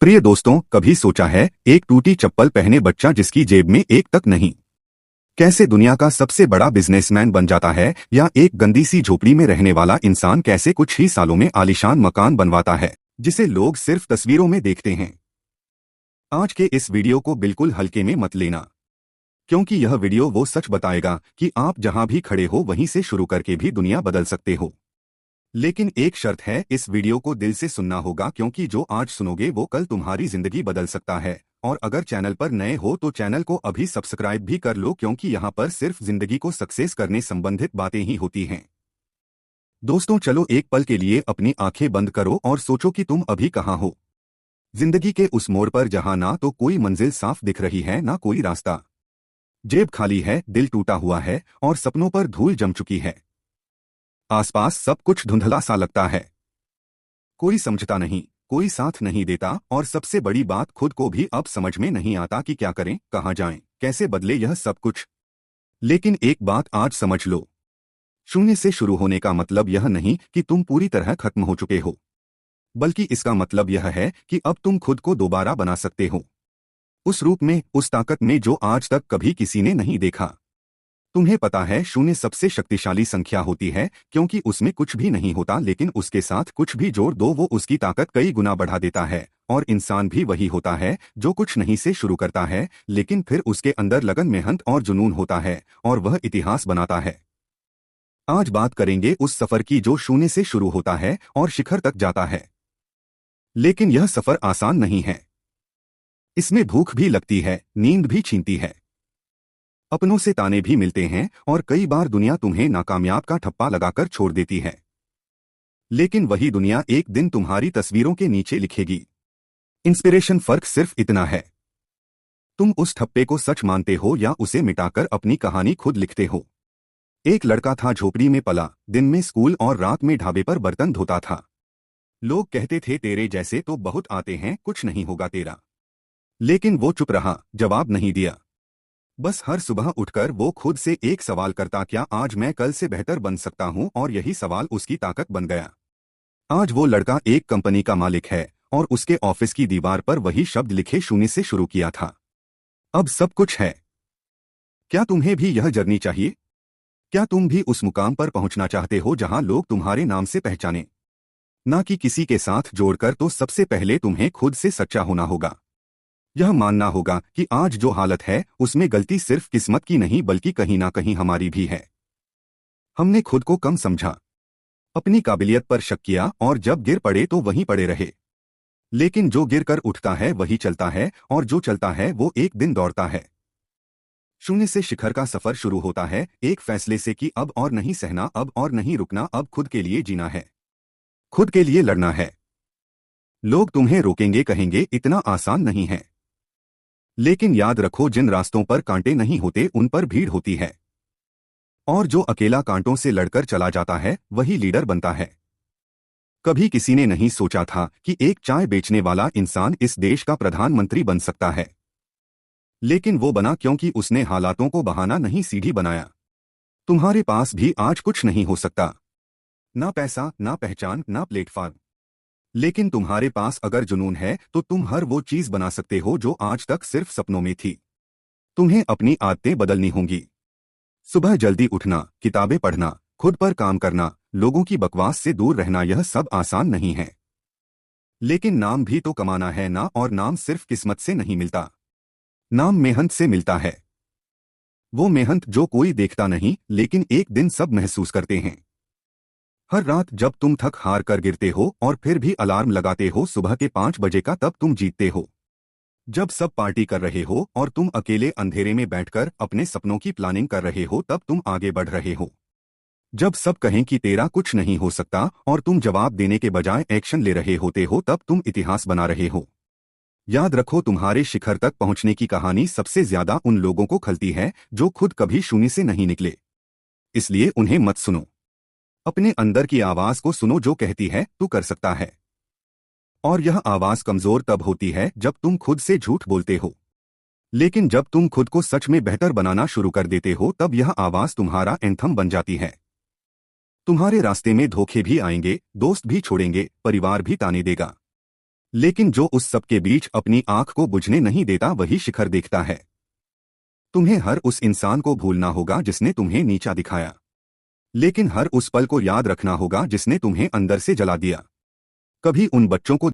प्रिय दोस्तों, कभी सोचा है एक टूटी चप्पल पहने बच्चा जिसकी जेब में एक तक नहीं, कैसे दुनिया का सबसे बड़ा बिजनेसमैन बन जाता है? या एक गंदी सी झोपड़ी में रहने वाला इंसान कैसे कुछ ही सालों में आलीशान मकान बनवाता है जिसे लोग सिर्फ तस्वीरों में देखते हैं? आज के इस वीडियो को बिल्कुल हल्के में मत लेना, क्योंकि यह वीडियो वो सच बताएगा कि आप जहां भी खड़े हो वहीं से शुरू करके भी दुनिया बदल सकते हो। लेकिन एक शर्त है, इस वीडियो को दिल से सुनना होगा, क्योंकि जो आज सुनोगे वो कल तुम्हारी जिंदगी बदल सकता है। और अगर चैनल पर नए हो तो चैनल को अभी सब्सक्राइब भी कर लो, क्योंकि यहाँ पर सिर्फ जिंदगी को सक्सेस करने संबंधित बातें ही होती हैं। दोस्तों, चलो एक पल के लिए अपनी आंखें बंद करो और सोचो कि तुम अभी कहाँ हो। जिंदगी के उस मोड़ पर जहां ना तो कोई मंजिल साफ दिख रही है, ना कोई रास्ता। जेब खाली है, दिल टूटा हुआ है और सपनों पर धूल जम चुकी है। आसपास सब कुछ धुंधला सा लगता है, कोई समझता नहीं, कोई साथ नहीं देता और सबसे बड़ी बात, खुद को भी अब समझ में नहीं आता कि क्या करें, कहाँ जाएं, कैसे बदले यह सब कुछ। लेकिन एक बात आज समझ लो, शून्य से शुरू होने का मतलब यह नहीं कि तुम पूरी तरह खत्म हो चुके हो, बल्कि इसका मतलब यह है कि अब तुम खुद को दोबारा बना सकते हो, उस रूप में, उस ताकत में जो आज तक कभी किसी ने नहीं देखा। तुम्हें पता है, शून्य सबसे शक्तिशाली संख्या होती है, क्योंकि उसमें कुछ भी नहीं होता, लेकिन उसके साथ कुछ भी जोड़ दो वो उसकी ताकत कई गुना बढ़ा देता है। और इंसान भी वही होता है जो कुछ नहीं से शुरू करता है, लेकिन फिर उसके अंदर लगन, मेहनत और जुनून होता है और वह इतिहास बनाता है। आज बात करेंगे उस सफर की जो शून्य से शुरू होता है और शिखर तक जाता है। लेकिन यह सफर आसान नहीं है। इसमें भूख भी लगती है, नींद भी छीनती है, अपनों से ताने भी मिलते हैं और कई बार दुनिया तुम्हें नाकामयाब का ठप्पा लगाकर छोड़ देती है। लेकिन वही दुनिया एक दिन तुम्हारी तस्वीरों के नीचे लिखेगी इंस्पिरेशन। फर्क सिर्फ इतना है, तुम उस ठप्पे को सच मानते हो या उसे मिटाकर अपनी कहानी खुद लिखते हो। एक लड़का था, झोपड़ी में पला, दिन में स्कूल और रात में ढाबे पर बर्तन धोता था। लोग कहते थे तेरे जैसे तो बहुत आते हैं, कुछ नहीं होगा तेरा। लेकिन वो चुप रहा, जवाब नहीं दिया। बस हर सुबह उठकर वो खुद से एक सवाल करता, क्या आज मैं कल से बेहतर बन सकता हूं? और यही सवाल उसकी ताकत बन गया। आज वो लड़का एक कंपनी का मालिक है और उसके ऑफिस की दीवार पर वही शब्द लिखे, शून्य से शुरू किया था, अब सब कुछ है। क्या तुम्हें भी यह जर्नी चाहिए? क्या तुम भी उस मुकाम पर पहुंचना चाहते हो जहां लोग तुम्हारे नाम से पहचाने, ना कि किसी के साथ जोड़कर? तो सबसे पहले तुम्हें खुद से सच्चा होना होगा। यह मानना होगा कि आज जो हालत है उसमें गलती सिर्फ किस्मत की नहीं, बल्कि कहीं ना कहीं हमारी भी है। हमने खुद को कम समझा, अपनी काबिलियत पर शक किया और जब गिर पड़े तो वहीं पड़े रहे। लेकिन जो गिर कर उठता है वही चलता है, और जो चलता है वो एक दिन दौड़ता है। शून्य से शिखर का सफर शुरू होता है एक फैसले से कि अब और नहीं सहना, अब और नहीं रुकना, अब खुद के लिए जीना है, खुद के लिए लड़ना है। लोग तुम्हें रोकेंगे, कहेंगे इतना आसान नहीं है। लेकिन याद रखो, जिन रास्तों पर कांटे नहीं होते उन पर भीड़ होती है, और जो अकेला कांटों से लड़कर चला जाता है वही लीडर बनता है। कभी किसी ने नहीं सोचा था कि एक चाय बेचने वाला इंसान इस देश का प्रधानमंत्री बन सकता है, लेकिन वो बना क्योंकि उसने हालातों को बहाना नहीं, सीढ़ी बनाया। तुम्हारे पास भी आज कुछ नहीं हो सकता, ना पैसा, ना पहचान, ना प्लेटफॉर्म, लेकिन तुम्हारे पास अगर जुनून है तो तुम हर वो चीज बना सकते हो जो आज तक सिर्फ सपनों में थी। तुम्हें अपनी आदतें बदलनी होंगी। सुबह जल्दी उठना, किताबें पढ़ना, खुद पर काम करना, लोगों की बकवास से दूर रहना, यह सब आसान नहीं है। लेकिन नाम भी तो कमाना है ना, और नाम सिर्फ किस्मत से नहीं मिलता, नाम मेहनत से मिलता है। वो मेहनत जो कोई देखता नहीं, लेकिन एक दिन सब महसूस करते हैं। हर रात जब तुम थक हार कर गिरते हो और फिर भी अलार्म लगाते हो सुबह के 5 बजे का, तब तुम जीतते हो। जब सब पार्टी कर रहे हो और तुम अकेले अंधेरे में बैठकर अपने सपनों की प्लानिंग कर रहे हो, तब तुम आगे बढ़ रहे हो। जब सब कहें कि तेरा कुछ नहीं हो सकता और तुम जवाब देने के बजाय एक्शन ले रहे होते हो, तब तुम इतिहास बना रहे हो। याद रखो, तुम्हारे शिखर तक पहुंचने की कहानी सबसे ज्यादा उन लोगों को खलती है जो खुद कभी शून्य से नहीं निकले। इसलिए उन्हें मत सुनो, अपने अंदर की आवाज को सुनो जो कहती है तू कर सकता है। और यह आवाज कमजोर तब होती है जब तुम खुद से झूठ बोलते हो, लेकिन जब तुम खुद को सच में बेहतर बनाना शुरू कर देते हो, तब यह आवाज तुम्हारा एंथम बन जाती है। तुम्हारे रास्ते में धोखे भी आएंगे, दोस्त भी छोड़ेंगे, परिवार भी ताने देगा, लेकिन जो उस सब के बीच अपनी आंख को बुझने नहीं देता वही शिखर देखता है। तुम्हें हर उस इंसान को भूलना होगा जिसने तुम्हें नीचा दिखाया, लेकिन हर उस पल को याद रखना होगा जिसने तुम्हें अंदर से जला दिया। कभी उन बच्चों को